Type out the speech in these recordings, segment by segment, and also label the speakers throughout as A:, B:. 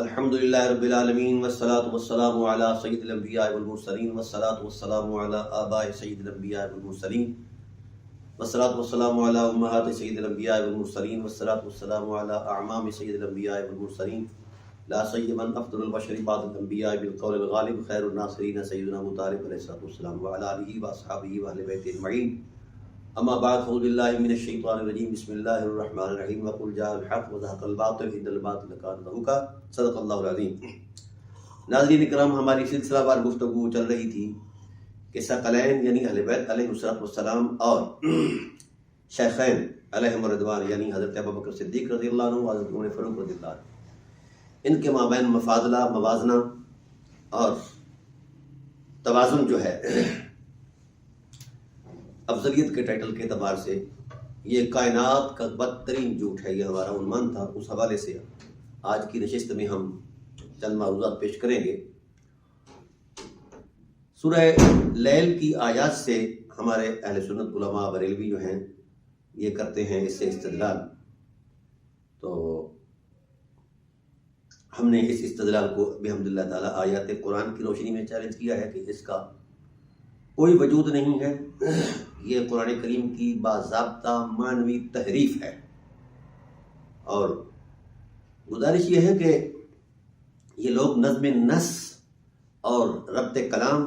A: الحمد للہ رب العالمین والصلاة والسلام علی سید الانبیاء والمرسلین والصلاة والسلام علی آباء سید الانبیاء والمرسلین والصلاة والسلام علی امہات سید الانبیاء والمرسلین والصلاة والسلام علی اعمام سید الانبیاء والمرسلین لا سیما افضل البشر بعد الانبیاء بالقول الغالب خیر الناصرین سیدنا ابو طالب علیہ الصلوۃ والسلام وعلی آلہ واصحابہ واہل بیتہ اجمعین. اما بعد اعوذ باللہ من الشیطان الرجیم بسم اللہ الرحمن الرحیم وقل جاء الحق وزهق الباطل ان الباطل کان زہوقا. صدق اللہ العظیم. ناظرین کرام، ہماری سلسلہ وار گفتگو چل رہی تھی کہ ثقلین یعنی اہل بیت علیہ السلام اور شیخین علیہم الرضوان یعنی حضرت ابوبکر صدیق رضی اللہ عنہ اور حضرت عمر فاروق رضی اللہ عنہ، ان کے مابین مفاضلہ، موازنہ اور توازن جو ہے افضلیت کے ٹائٹل کے اعتبار سے یہ کائنات کا بدترین جھوٹ ہے، یہ ہمارا عنوان تھا. اس حوالے سے آج کی نشست میں ہم چند معروضات پیش کریں گے. سورہ لیل کی آیات سے ہمارے اہل سنت علماء بریلوی جو ہیں یہ کرتے ہیں اس سے استدلال. تو ہم نے اس استدلال کو بحمد اللہ تعالیٰ آیات قرآن کی روشنی میں چیلنج کیا ہے کہ اس کا کوئی وجود نہیں ہے، یہ قرآن کریم کی باضابطہ معنوی تحریف ہے. اور گزارش یہ ہے کہ یہ لوگ نظم نص اور ربط کلام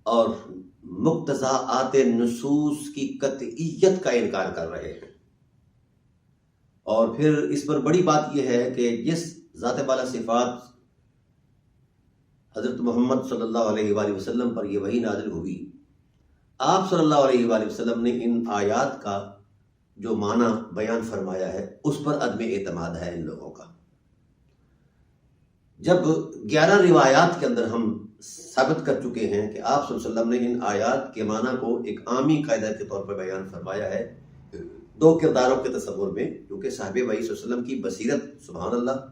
A: اور مقتضاءات نصوص کی قطعیت کا انکار کر رہے ہیں. اور پھر اس پر بڑی بات یہ ہے کہ جس ذات بالا صفات حضرت محمد صلی اللہ علیہ وآلہ وسلم پر یہ وحی نازل ہوئی، آپ صلی اللہ علیہ وآلہ وسلم نے ان آیات کا جو معنی بیان فرمایا ہے اس پر عدم اعتماد ہے ان لوگوں کا. جب 11 روایات کے اندر ہم ثابت کر چکے ہیں کہ آپ صلی اللہ علیہ وسلم نے ان آیات کے معنی کو ایک عامی قاعدہ کے طور پر بیان فرمایا ہے 2 کرداروں کے تصور میں، کیونکہ صحابہ وحی صلی اللہ علیہ وسلم کی بصیرت سبحان اللہ،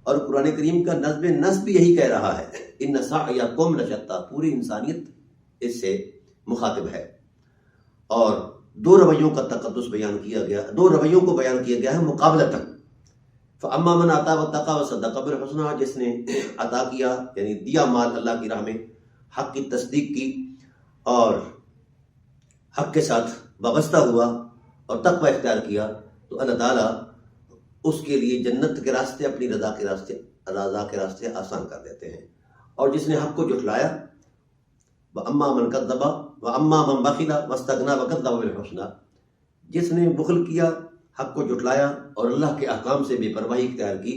A: اور قرآن کریم کا نظم نص بھی یہی کہہ رہا ہے ان سعیکم لشتی، پوری انسانیت اس سے مخاطب ہے. اور 2 رویوں کا تقدس بیان کیا گیا، 2 رویوں کو بیان کیا گیا ہے مقابلتاً. فاما من آتا واتقى وصدق بالحسنى، جس نے عطا کیا یعنی دیا مال اللہ کی راہ میں، حق کی تصدیق کی اور حق کے ساتھ وابستہ ہوا اور تقوی اختیار کیا، تو اللہ تعالیٰ اس کے لیے جنت کے راستے، اپنی رضا کے راستے آسان کر دیتے ہیں. اور جس نے حق کو جھٹلایا، وَأَمَّا مَنْ كَذَّبَ وَأَمَّا مَنْ بَخِلَ وَاسْتَغْنَى وَكَذَّبَ بِالْحُسْنَى، جس نے بخل کیا، حق کو جھٹلایا اور اللہ کے احکام سے بے پرواہی اختیار کی،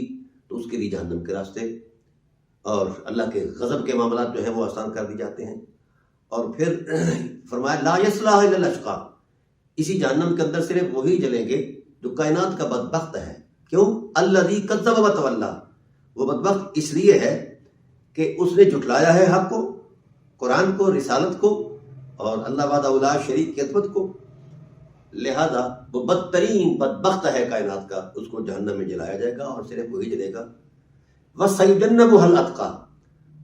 A: تو اس کے لیے جہنم کے راستے اور اللہ کے غضب کے معاملات جو ہیں وہ آسان کر دی جاتے ہیں. اور پھر فرمایا لا يصلح الا الاشقى، اسی جہنم کے اندر صرف وہی جلیں گے جو کائنات کا بدبخت ہے. کیوں؟ الذی کذب وتولی، وہ بدبخت اس لیے ہے کہ اس نے جھٹلایا ہے حق کو، قرآن کو، رسالت کو اور اللہ وحدہ لا شریک کی عظمت کو، لہذا وہ بدترین بدبخت ہے کائنات کا، اس کو جہنم میں جلایا جائے گا اور صرف وہی جلے گا. وَسَيُجَنَّبُهَا الْأَتْقَى،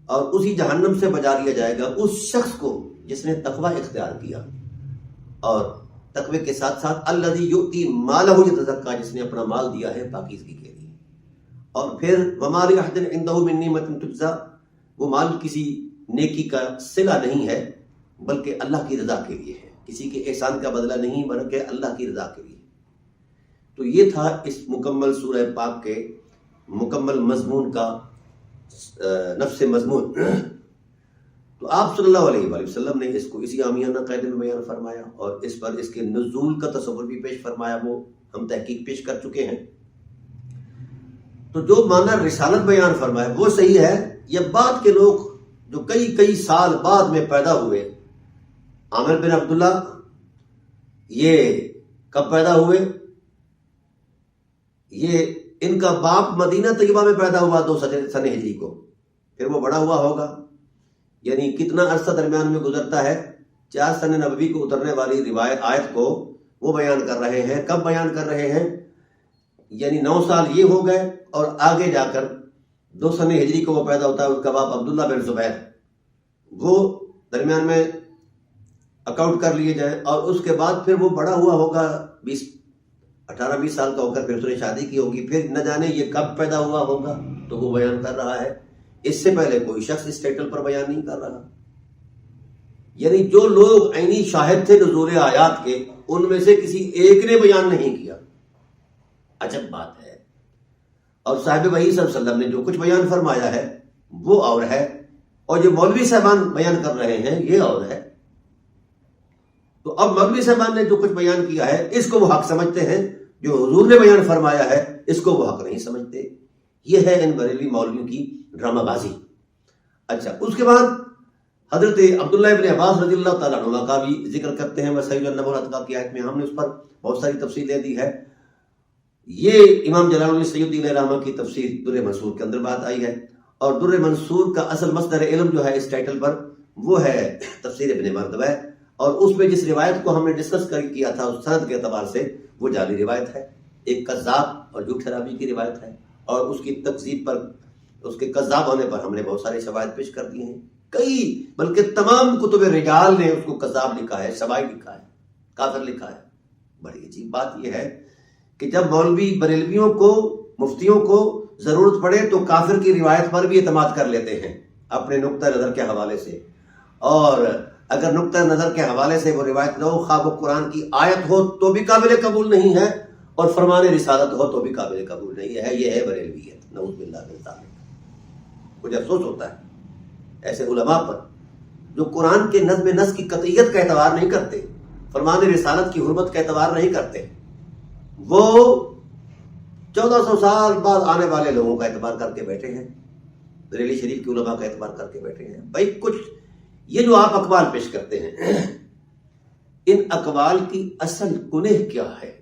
A: اور اسی جہنم سے بچا لیا جائے گا اس شخص کو جس نے تقوی اختیار کیا اور تقوی کے ساتھ ساتھ الذی یؤتی مالہ یتزکیٰ، جس نے اپنا مال دیا ہے پاکیزگی کے لیے. اور پھر وما لأحد عنده من نعمة تجزیٰ، وہ مال کسی نیکی کا صلہ نہیں ہے بلکہ اللہ کی رضا کے لیے ہے، کسی کے احسان کا بدلہ نہیں بلکہ اللہ کی رضا کے لیے. تو یہ تھا اس مکمل سورہ پاک کے مکمل مضمون کا نفس مضمون. تو آپ صلی اللہ علیہ وآلہ وسلم نے اس کو اسی عامیانہ قاعدے میں بیان فرمایا اور اس پر اس کے نزول کا تصور بھی پیش فرمایا، وہ ہم تحقیق پیش کر چکے ہیں. تو جو معنی رسالت بیان فرمایا وہ صحیح ہے. یہ بعد کے لوگ جو کئی سال بعد میں پیدا ہوئے، عامر بن عبداللہ یہ کب پیدا ہوئے؟ یہ ان کا باپ مدینہ طیبہ میں پیدا ہوا 2 سن ہجری کو، پھر وہ بڑا ہوا ہوگا، یعنی کتنا عرصہ درمیان میں گزرتا ہے. 4 سن نبوی کو اترنے والی روایت آیت کو وہ بیان کر رہے ہیں. کب بیان کر رہے ہیں؟ یعنی 9 سال یہ ہو گئے اور آگے جا کر 2 سن ہجری کو وہ پیدا ہوتا ہے. اس کا باپ عبداللہ بن زبیر، وہ درمیان میں اکاؤنٹ کر لیے جائیں، اور اس کے بعد پھر وہ بڑا ہوا ہوگا 18-20 سال کا ہو کر پھر اس نے شادی کی ہوگی، پھر نہ جانے یہ کب پیدا ہوا ہوگا. تو وہ بیان کر رہا ہے، اس سے پہلے کوئی شخص اس ٹائٹل پر بیان نہیں کر رہا۔ یعنی جو لوگ عینی شاہد تھے نزول آیات کے، ان میں سے کسی ایک نے بیان نہیں کیا۔ عجب بات ہے۔ اور صاحب وحی صلی اللہ علیہ وسلم نے جو کچھ بیان فرمایا ہے وہ اور ہے، اور جو مولوی صاحبان بیان کر رہے ہیں یہ اور ہے۔ تو اب مولوی صاحبان نے جو کچھ بیان کیا ہے اس کو وہ حق سمجھتے ہیں، جو حضور نے بیان فرمایا ہے اس کو وہ حق نہیں سمجھتے۔ یہ ہے ان بریلوی مولویوں کی ڈرامہ بازی۔ اچھا، اس کے بعد حضرت عبداللہ ابن عباس رضی اللہ تعالیٰ عنہ کا بھی ذکر کرتے ہیں۔ وسائل النبوۃ والاتقاء کی آیت میں ہم نے اس پر بہت ساری تفصیلیں دی ہے۔ یہ امام جلال الدین سیوطی علیہ الرحمہ کی تفسیر در منصور کے اندر بات آئی ہے، اور در منصور کا اصل مصدر علم جو ہے اس ٹائٹل پر وہ ہے تفسیر ابن مردوہ، اور اس میں جس روایت کو ہم نے ڈسکس کیا تھا اس سند کے اعتبار سے وہ جعلی روایت ہے، ایک کذاب اور جھوٹے راوی کی روایت ہے، اور اس کی تکذیب پر، اس کے کذاب ہونے پر ہم نے بہت سارے شواہد پیش کر دیے ہیں۔ کئی بلکہ تمام کتب رجال نے اس کو کذاب لکھا ہے، شواہد لکھا ہے، کافر لکھا ہے۔ بڑی عجیب بات یہ ہے کہ جب مولوی بریلویوں کو، مفتیوں کو ضرورت پڑے تو کافر کی روایت پر بھی اعتماد کر لیتے ہیں اپنے نقطہ نظر کے حوالے سے، اور اگر نقطہ نظر کے حوالے سے وہ روایت نہ ہو، خواہ وہ قرآن کی آیت ہو تو بھی قابل قبول نہیں ہے، اور فرمان رسالت ہو تو بھی قابل قبول نہیں ہے۔ یہ ہے بریلویت، نعوذ باللہ من ذالک۔ مجھے افسوس ہوتا ہے ایسے علماء پر جو قرآن کے نظم نسق کی قطعیت کا اعتبار نہیں کرتے، فرمان رسالت کی حرمت کا اعتبار نہیں کرتے، وہ 1400 سال بعد آنے والے لوگوں کا اعتبار کر کے بیٹھے ہیں، بریلی شریف کے علماء کا اعتبار کر کے بیٹھے ہیں۔ بھائی کچھ یہ جو آپ اقوال پیش کرتے ہیں، ان اقوال کی اصل کنہ کیا ہے؟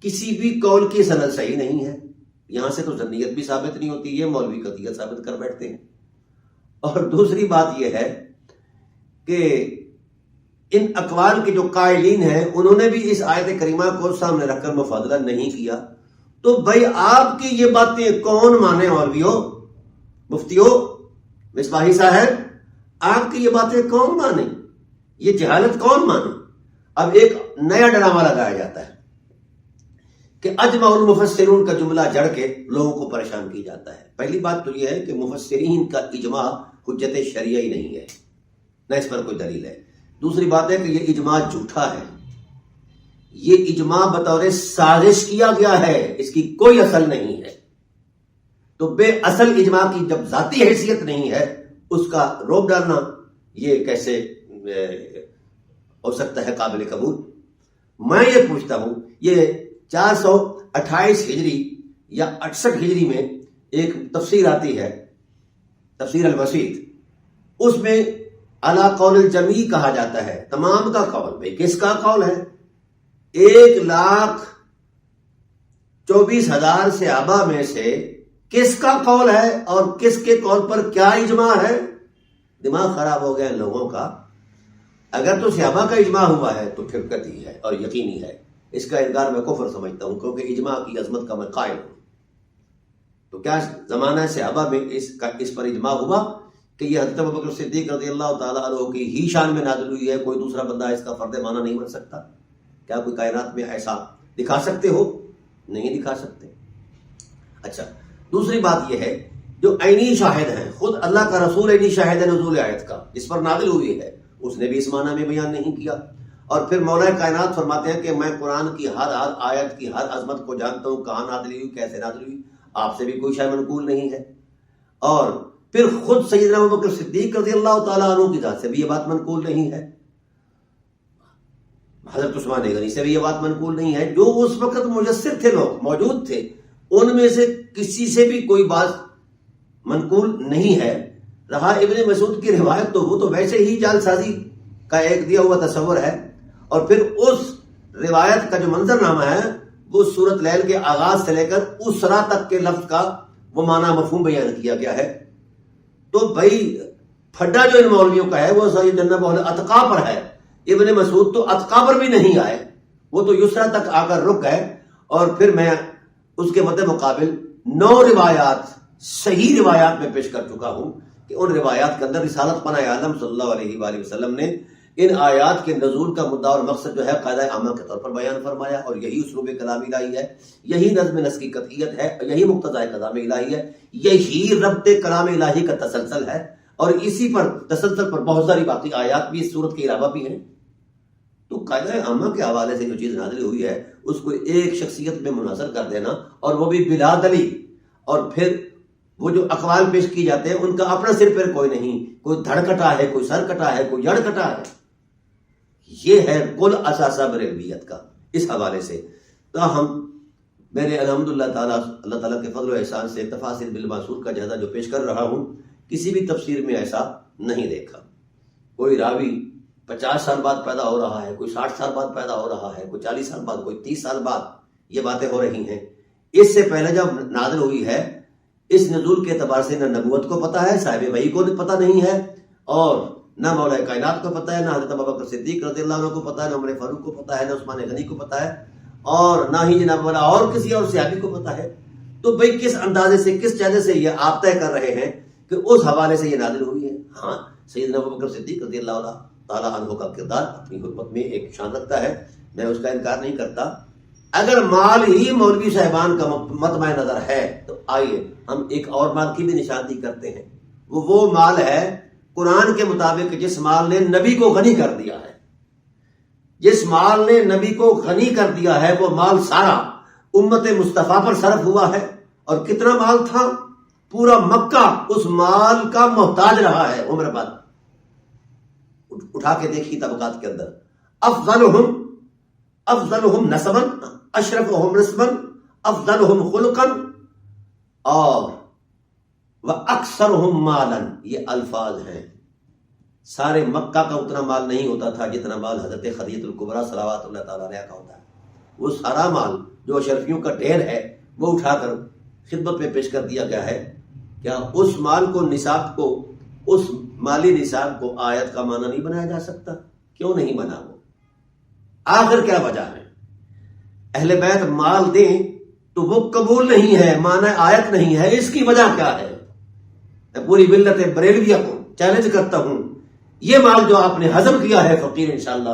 A: کسی بھی قول کی سند صحیح نہیں ہے، یہاں سے تو ظنیت بھی ثابت نہیں ہوتی، یہ مولوی قطعیت ثابت کر بیٹھتے ہیں۔ اور دوسری بات یہ ہے کہ ان اقوال کے جو قائلین ہیں انہوں نے بھی اس آیت کریمہ کو سامنے رکھ کر مفادلہ نہیں کیا۔ تو بھائی آپ کی یہ باتیں کون مانے؟ مولویوں، مفتیوں، مصباحی صاحب، آپ کی یہ باتیں کون مانے؟ یہ جہالت کون مانے؟ اب ایک نیا ڈرامہ لگایا جاتا ہے کہ اجمع المفسرون کا جملہ جڑ کے لوگوں کو پریشان کی جاتا ہے۔ پہلی بات تو یہ ہے کہ مفسرین کا اجماع حجت شرعی نہیں ہے، نہ اس پر کوئی دلیل ہے۔ دوسری بات ہے کہ یہ اجماع جھوٹا ہے، یہ اجماع بطور سازش کیا گیا ہے، اس کی کوئی اصل نہیں ہے۔ تو بے اصل اجماع کی جب ذاتی حیثیت نہیں ہے، اس کا روپ ڈالنا یہ کیسے ہو سکتا ہے قابل قبول؟ میں یہ پوچھتا ہوں، یہ 428 ہجری یا 68 ہجری میں ایک تفسیر آتی ہے، تفسیر الوسیط، اس میں علی قول الجمیع کہا جاتا ہے، تمام کا قول۔ بھئی کس کا قول ہے؟ 1,24,000 صحابہ میں سے کس کا قول ہے اور کس کے قول پر کیا اجماع ہے؟ دماغ خراب ہو گیا ان لوگوں کا۔ اگر تو صحابہ کا اجماع ہوا ہے تو پھر قطعی ہے اور یقینی ہے، اس کا انکار میں کفر سمجھتا ہوں، کیونکہ اجماع کی عظمت کا میں قائل ہوں۔ تو کیا زمانہ صحابہ میں اس پر اجماع ہوا کہ یہ حضرت ابوبکر صدیق رضی اللہ تعالیٰ عنہ کی ہی شان میں نازل ہوئی ہے، کوئی دوسرا بندہ اس کا فرد معنی نہیں بن سکتا؟ کیا کوئی کائنات میں ایسا دکھا سکتے ہو؟ نہیں دکھا سکتے۔ اچھا، دوسری بات یہ ہے جو عینی شاہد ہیں، خود اللہ کا رسول عینی شاہد ہے نزول آیت کا، اس پر نازل ہوئی ہے، اس نے بھی اس معنی میں بیان نہیں کیا۔ اور پھر مولا کائنات فرماتے ہیں کہ میں قرآن کی ہر آیت کی ہر عظمت کو جانتا ہوں، کہاں نازل ہوئی، کیسے نازل ہوئی، آپ سے بھی کوئی شے منقول نہیں ہے۔ اور پھر خود سیدنا ابوبکر صدیق رضی اللہ تعالیٰ عنہ کی ذات سے بھی یہ بات منقول نہیں ہے، حضرت عثمان غنی سے بھی یہ بات منقول نہیں ہے۔ جو اس وقت مجسر تھے، لوگ موجود تھے، ان میں سے کسی سے بھی کوئی بات منقول نہیں ہے۔ رہا ابن مسعود کی روایت، تو وہ تو ویسے ہی جعل سازی کا ایک دیا ہوا تصور ہے، اور پھر اس روایت کا جو منظر نامہ ہے وہ سورۃ لیل کے آغاز سے لے کر اسرا تک کے لفظ کا وہ معنی مفہوم بیان کیا گیا ہے۔ تو بھائی پھڈا جو ان مولویوں کا ہے وہ سید جنب اتقا پر ہے، ابن مسعود تو اتقا پر بھی نہیں آئے، وہ تو یسرا تک آ کر رک گئے۔ اور پھر میں اس کے مد مقابل 9 روایات، صحیح روایات میں پیش کر چکا ہوں کہ ان روایات کے اندر رسالت پناہ عالم صلی اللہ علیہ وآلہ وسلم نے ان آیات کے نزول کا مدعا اور مقصد جو ہے قاعدہ عامہ کے طور پر بیان فرمایا، اور یہی اسلوب کلام الہی ہے، یہی نظم نسق کی قطعیت ہے، یہی مقتضى کلام الہی ہے، یہی ربط کلام الہی کا تسلسل ہے، اور اسی پر تسلسل پر بہت ساری باقی آیات بھی اس صورت کے علاوہ بھی ہیں۔ تو قاعدہ عامہ کے حوالے سے جو چیز نازل ہوئی ہے اس کو ایک شخصیت میں منحصر کر دینا، اور وہ بھی بلا دلیل، اور پھر وہ جو اقوال پیش کی جاتے ہیں ان کا اپنا سر پھر کوئی نہیں، کوئی دھڑ کٹا ہے، کوئی سر کٹا ہے، کوئی جڑ کٹا ہے۔ یہ ہے کل اثاثہ بریلویت کا اس حوالے سے۔ تاہم میں نے الحمدللہ تعالیٰ اللہ تعالیٰ کے فضل و احسان سے تفاسیر بالمعصور کا جائزہ جو پیش کر رہا ہوں، کسی بھی تفسیر میں ایسا نہیں دیکھا۔ کوئی راوی 50 سال بعد پیدا ہو رہا ہے، کوئی 60 سال بعد پیدا ہو رہا ہے، کوئی 40 سال بعد، کوئی 30 سال بعد یہ باتیں ہو رہی ہیں۔ اس سے پہلے جب نازل ہوئی ہے، اس نزول کے اعتبار سے نہ نبوت کو پتہ ہے، صاحب وحی کو پتہ نہیں ہے، اور نہ مولا کائنات کو پتہ ہے، نہ حضرت ابوبکر صدیق رضی اللہ عنہ کو پتہ ہے، نہ عمر فاروق کو پتہ ہے، نہ عثمان غنی کو پتہ ہے، اور نہ ہی جناب والا اور کسی اور صحابی کو پتہ ہے۔ تو بھئی کس اندازے سے، کس چہرے سے یہ آپ طے کر رہے ہیں کہ اس حوالے سے یہ نازل ہوئی ہے؟ ہاں، سیدنا ابوبکر صدیق رضی اللہ تعالیٰ عنہ کا کردار اپنی حکمت میں ایک شان رکھتا ہے، میں اس کا انکار نہیں کرتا۔ اگر مال ہی مولوی صاحبان کا مطمع نظر ہے تو آئیے ہم ایک اور مال کی بھی نشاندہی کرتے ہیں۔ وہ مال ہے قرآن کے مطابق جس مال نے نبی کو غنی کر دیا ہے، جس مال نے نبی کو غنی کر دیا ہے، وہ مال سارا امت مصطفیٰ پر صرف ہوا ہے۔ اور کتنا مال تھا؟ پورا مکہ اس مال کا محتاج رہا ہے عمر بعد۔ اٹھا کے دیکھیے طبقات کے اندر، افضلہم نسبا، اشرفہم نسبا، افضلہم خلقا، اور وَأَكْثَرُهُمْ مَالًا، یہ الفاظ ہیں۔ سارے مکہ کا اتنا مال نہیں ہوتا تھا جتنا مال حضرت خدیجہ الکبریٰ صلوات اللہ تعالیٰ علیہ کا ہوتا ہے۔ وہ سارا مال جو اشرفیوں کا ڈھیر ہے وہ اٹھا کر خدمت میں پیش کر دیا گیا ہے۔ کیا اس مال کو، نصاب کو، اس مالی نصاب کو آیت کا معنی نہیں بنایا جا سکتا؟ کیوں نہیں بنا؟ وہ آخر کیا وجہ ہے؟ اہل بیت مال دیں تو وہ قبول نہیں ہے، معنی آیت نہیں ہے، اس کی وجہ کیا ہے؟ میں پوری ملت بریلویہ کو چیلنج کرتا ہوں، یہ مال جو آپ نے ہضم کیا ہے، فقیر انشاءاللہ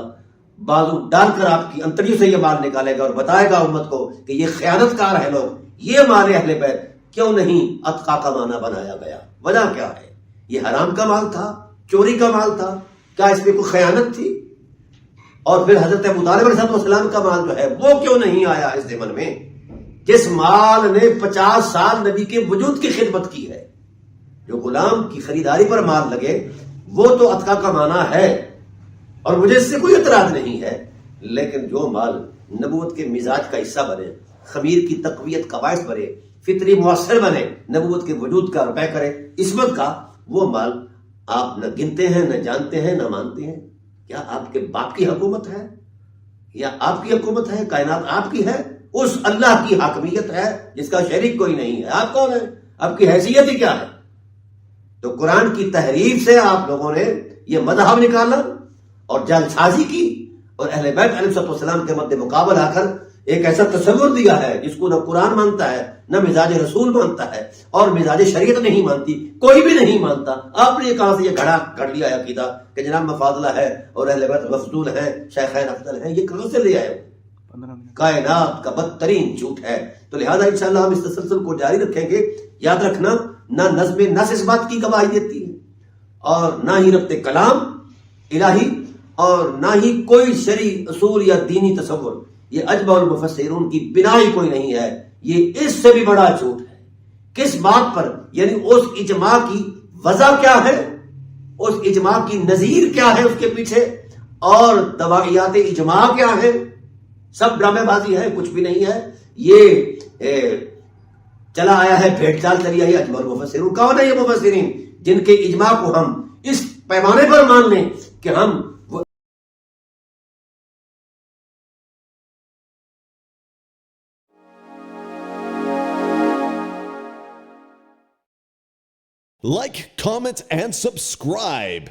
A: بازو ڈال کر آپ کی انتڑیوں سے یہ مال نکالے گا اور بتائے گا امت کو کہ یہ خیانت کار ہے لوگ، یہ مال اہل بیت کیوں نہیں اتقا کا معنی بنایا گیا؟ وجہ کیا ہے؟ یہ حرام کا مال تھا، چوری کا مال تھا، کیا اس میں کوئی خیانت تھی؟ اور پھر حضرت ابو طالب علیہ السلام کا مال جو ہے وہ کیوں نہیں آیا اس ضمن میں؟ جس مال نے 50 سال نبی کے وجود کی خدمت کی ہے، جو غلام کی خریداری پر مال لگے، وہ تو اتقا کا معنی ہے، اور مجھے اس سے کوئی اعتراض نہیں ہے۔ لیکن جو مال نبوت کے مزاج کا حصہ بنے، خمیر کی تقویت کا باعث بنے، فطری مؤثر بنے، نبوت کے وجود کا رفع کرے، عصمت کا، وہ مال آپ نہ گنتے ہیں، نہ جانتے ہیں، نہ مانتے ہیں۔ کیا آپ کے باپ کی حکومت ہے یا آپ کی حکومت ہے؟ کائنات آپ کی ہے؟ اس اللہ کی حاکمیت ہے جس کا شریک کوئی نہیں ہے۔ آپ کون ہیں؟ آپ کی حیثیت ہی کیا ہے؟ تو قرآن کی تحریف سے آپ لوگوں نے یہ مذہب نکالا اور جعل سازی کی، اور اہل بیت علیہ السلام کے مد مقابل آ کر ایک ایسا تصور دیا ہے جس کو نہ قرآن مانتا ہے، نہ مزاج رسول مانتا ہے، اور مزاج شریعت نہیں مانتی، کوئی بھی نہیں مانتا۔ آپ نے کہاں سے یہ گھڑ لیا ہے عقیدہ کہ جناب مفاضلہ ہے اور اہل بیت مفضول ہیں، شیخین افضل ہیں؟ یہ کہاں سے لے آئے؟ کائنات کا بدترین جھوٹ ہے۔ تو لہذا انشاءاللہ ہم اس تسلسل کو جاری رکھیں گے۔ یاد رکھنا، نہ نظم نص اس بات کی گواہی دیتی ہے، اور نہ ہی ربط کلام الہی، اور نہ ہی کوئی شرعی اصول یا دینی تصور۔ یہ اجمع المفسرون کی بنا ہی کوئی نہیں ہے، یہ اس سے بھی بڑا جھوٹ ہے۔ کس بات پر؟ یعنی اس اجماع کی وجہ کیا ہے، اس اجماع کی نظیر کیا ہے اس کے پیچھے، اور دواعیات اجماع کیا ہے؟ سب ڈرامے بازی ہے، کچھ بھی نہیں ہے۔ یہ چلا آیا ہے، بھیڑ چال چلی آئی اجمع المفسرون۔ کون ہے یہ مفسرین جن کے اجماع کو ہم اس پیمانے پر مان لیں کہ ہم
B: Like, comment, and subscribe.